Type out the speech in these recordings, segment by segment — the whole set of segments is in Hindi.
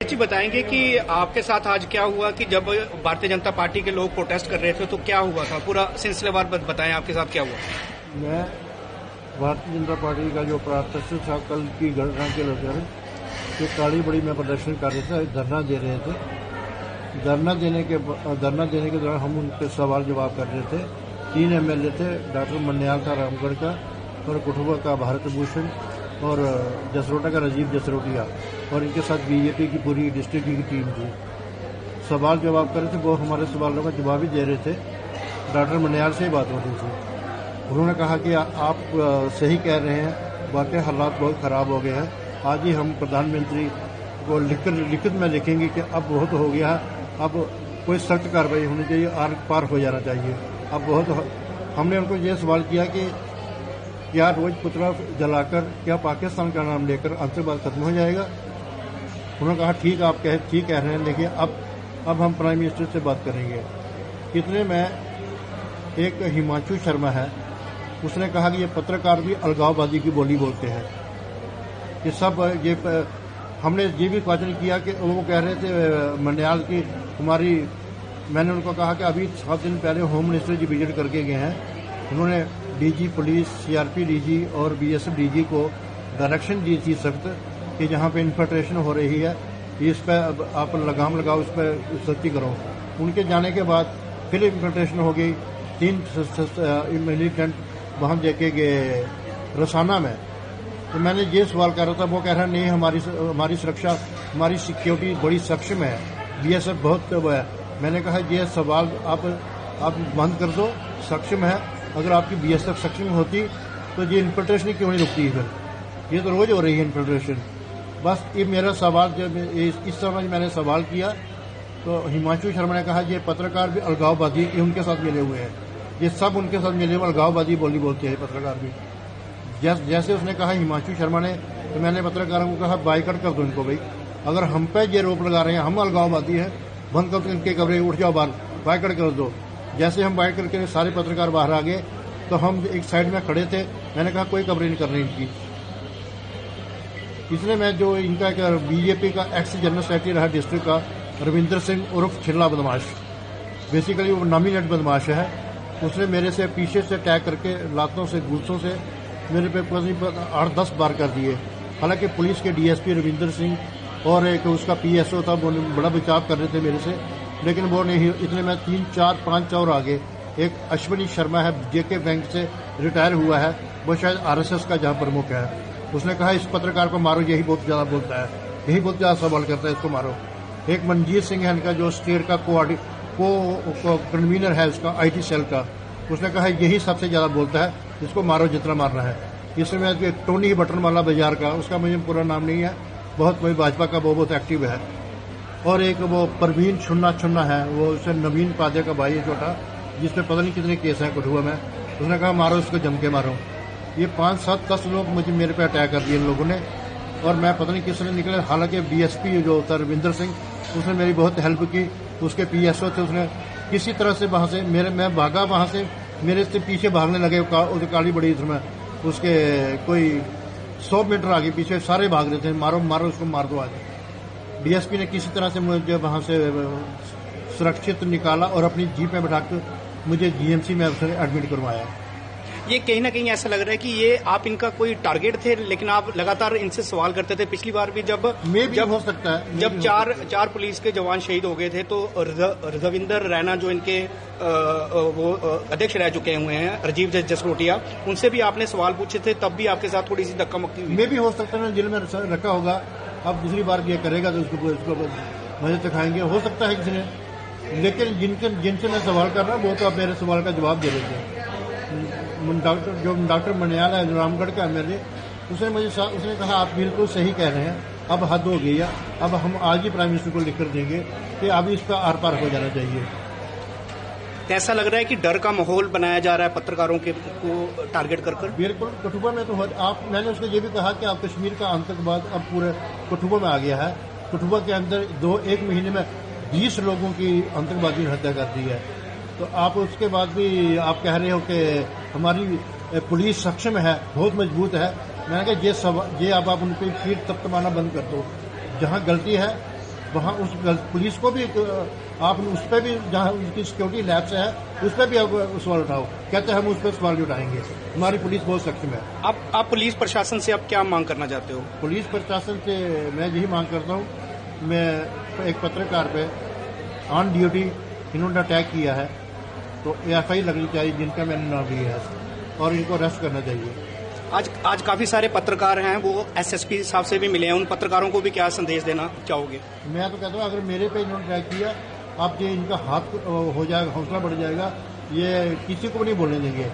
जी बताएंगे कि आपके साथ आज क्या हुआ कि जब भारतीय जनता पार्टी के लोग प्रोटेस्ट कर रहे थे तो क्या हुआ था, पूरा सिलसिलेवार बताएं आपके साथ क्या हुआ। मैं भारतीय जनता पार्टी का जो प्रोटेस्ट था कल की घटना के लेकर जो काली बड़ी में प्रदर्शन कर रहे थे, धरना दे रहे थे। धरना देने के दौरान हम उनके सवाल जवाब कर रहे थे। 3 MLA थे, डॉक्टर मन्याल था रामगढ़ का, और कठुआ का भारत भूषण, और जसरोटा का राजीव जसरोटिया, और इनके साथ बीजेपी की पूरी डिस्ट्रिक्ट की टीम थी। सवाल जवाब कर रहे थे, वो हमारे सवालों का जवाब ही दे रहे थे। डॉक्टर मन्याल से ही बात हो रही थी। उन्होंने कहा कि आप सही कह रहे हैं, वाकई हालात बहुत ख़राब हो गए हैं। आज ही हम प्रधानमंत्री को लिखित में लिखेंगे कि अब बहुत हो गया, अब कोई सख्त कार्रवाई होनी चाहिए, आर पार हो जाना चाहिए। अब बहुत हमने उनको ये सवाल किया कि क्या रोज पुतला जलाकर क्या पाकिस्तान का नाम लेकर आतंकवाद खत्म हो जाएगा। उन्होंने कहा ठीक कह रहे हैं, लेकिन अब हम प्राइम मिनिस्टर से बात करेंगे। इतने में एक हिमांशु शर्मा है, उसने कहा कि ये पत्रकार भी अलगाववादी की बोली बोलते हैं कि सब ये हमने ये भी क्वेश्चन किया कि वो कह रहे थे मन्याल की हमारी, मैंने उनको कहा कि अभी 7 दिन पहले होम मिनिस्टर जी विजिट करके गए हैं। उन्होंने डीजी पुलिस, सीआरपी डीजी और बीएसएफ डीजी को डायरेक्शन दी थी सख्त कि जहाँ पे इन्फिल्ट्रेशन हो रही है इस पर आप लगाम लगाओ, इस पर सख्ती करो। उनके जाने के बाद फिर इन्फिल्ट्रेशन हो गई। 3 मिलिटेंट वहाँ देखे गए रसाना में। तो मैंने ये सवाल कर रहा था, वो कह रहा नहीं हमारी सुरक्षा, हमारी सिक्योरिटी बड़ी सक्षम है, बीएसएफ बहुत वो है। मैंने कहा ये सवाल आप बंद कर दो, सक्षम है। अगर आपकी बीएसएफ सक्षम होती तो ये इन्फिल्ट्रेशन क्यों नहीं रुकती है? फिर ये तो रोज हो रही है इन्फिल्ट्रेशन। बस ये मेरा सवाल, जब इस तरह मैंने सवाल किया तो हिमांशु शर्मा ने कहा ये पत्रकार भी अलगाववादी उनके साथ मिले हुए हैं, ये सब उनके साथ मिले हुए अलगाववादी बोली बोलते हैं पत्रकार भी। जैसे उसने कहा हिमांशु शर्मा ने, तो मैंने पत्रकारों को कहा बाइकआउट कर दो इनको भाई। अगर हम पे ये रोप लगा रहे हैं, हम अलगाववादी हैं, बंद कर दो इनके कमरे, उठ जाओ बाहर, बाइकआउट कर दो। जैसे हम बाइक करके सारे पत्रकार बाहर आ गए तो हम एक साइड में खड़े थे। मैंने कहा कोई कवरेज नहीं करनी इनकी। इसलिए मैं जो इनका बीजेपी का एक्स जनरल सेक्रेटरी रहा डिस्ट्रिक्ट का रविंदर सिंह उर्फ छिल्ला बदमाश, बेसिकली वो नॉमिनेट बदमाश है, उसने मेरे से पीछे से अटैक करके लातों से गुलसों से मेरे पे 8-10 बार कर दिए। हालांकि पुलिस के डीएसपी रविंदर सिंह और एक उसका पीएसओ था, वो बड़ा बचाव कर रहे थे मेरे से, लेकिन वो नहीं। इतने में 3-4-5 और आगे एक अश्विनी शर्मा है, जेके बैंक से रिटायर हुआ है, वो शायद आरएसएस का जहां प्रमुख है। उसने कहा इस पत्रकार को मारो, यही बहुत ज्यादा बोलता है, यही बहुत ज्यादा सवाल करता है, इसको मारो। एक मनजीत सिंह है इनका, जो स्टेट का कन्वीनर है उसका आईटी सेल का, उसने कहा यही सबसे ज्यादा बोलता है, इसको मारो जितना मारना है। इसमें टोनी बटनवाला बाजार का, उसका मुझे पूरा नाम नहीं है, बहुत वही भाजपा का बहुत एक्टिव है। और एक वो परवीन छुन्ना है, वो उसे नवीन पादे का भाई है छोटा, जिसपे पता नहीं कितने केस हैं कठुआ में। उसने कहा मारो इसको, जम के मारो। ये 5-7-10 लोग मेरे पे अटैक कर दिए इन लोगों ने, और मैं पता नहीं किसने निकले। हालांकि बीएसपी जो था रविंदर सिंह, उसने मेरी बहुत हेल्प की। उसके पीएसओ थे, उसने किसी तरह से वहां से मैं भागा, वहां से मेरे से पीछे भागने लगे काली बड़ी में, उसके कोई 100 मीटर आगे पीछे सारे भाग रहे थे, मारो उसको मार दो आज। डीएसपी ने किसी तरह से मुझे वहां से सुरक्षित निकाला और अपनी जीप में बैठाकर मुझे जीएमसी में एडमिट करवाया। ये कहीं ना कहीं ऐसा लग रहा है कि ये आप इनका कोई टारगेट थे, लेकिन आप लगातार इनसे सवाल करते थे। पिछली बार भी जब हो सकता है, जब चार पुलिस के जवान शहीद हो गए थे तो रविंदर रैना जो इनके वो अध्यक्ष रह चुके हुए हैं, राजीव जसरोटिया, उनसे भी आपने सवाल पूछे थे, तब भी आपके साथ थोड़ी सी धक्का मुक्की हुई। भी हो सकता है जेल में रखा होगा, अब दूसरी बार ये करेगा तो उसको मजे दिखाएंगे, हो सकता है किसी ने। लेकिन जिनसे मैं सवाल कर रहा हूँ वो तो अब मेरे सवाल का जवाब दे रहे थे। डॉक्टर मन्याल है रामगढ़ का एमएलए, उसने कहा आप बिल्कुल सही कह रहे हैं, अब हद हो गई है, अब हम आज ही प्राइम मिनिस्टर को लिख कर देंगे कि अब इसका आर पार हो जाना चाहिए। ऐसा लग रहा है कि डर का माहौल बनाया जा रहा है पत्रकारों को टारगेट कर। बिल्कुल, कठुआ में तो मैंने उसको ये भी कहा कि आप कश्मीर का आतंकवाद अब पूरे कठुआ में आ गया है। कठुआ के अंदर 1 महीने में 20 लोगों की आतंकवादी ने हत्या कर दी है। तो आप उसके बाद भी आप कह रहे हो कि हमारी पुलिस सक्षम है, बहुत मजबूत है। मैंने कहा ये आप उनकी पीठ तपतमाना बंद कर दो। जहां गलती है वहाँ उस पुलिस को भी आप उस पर भी जहाँ उसकी सिक्योरिटी लैब्स है उस पर भी आप सवाल उठाओ। कहते हैं हम उस पर सवाल भी उठाएंगे। हमारी पुलिस बहुत सक्षम है। आप पुलिस प्रशासन से अब क्या मांग करना चाहते हो? पुलिस प्रशासन से मैं यही मांग करता हूँ, मैं एक पत्रकार पे ऑन ड्यूटी इन्होंने अटैक किया है तो एएफआई लगनी चाहिए जिनका मैंने नाम लिया है और इनको अरेस्ट करना चाहिए। आज काफी सारे पत्रकार हैं, वो एसएसपी साहब से भी मिले हैं, उन पत्रकारों को भी क्या संदेश देना चाहोगे? मैं तो कहता हूँ अगर मेरे पे इन्होंने अटैक किया, अब ये इनका हाथ हो जाएगा, हौसला बढ़ जाएगा, ये किसी को भी नहीं बोलने देंगे।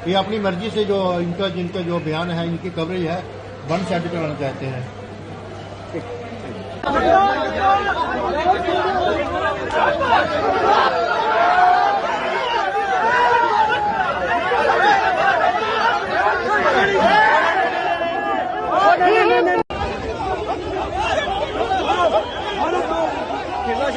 ये अपनी मर्जी से जो जिनका जो बयान है, इनकी कवरेज है, वन साइड कराना चाहते हैं। खेला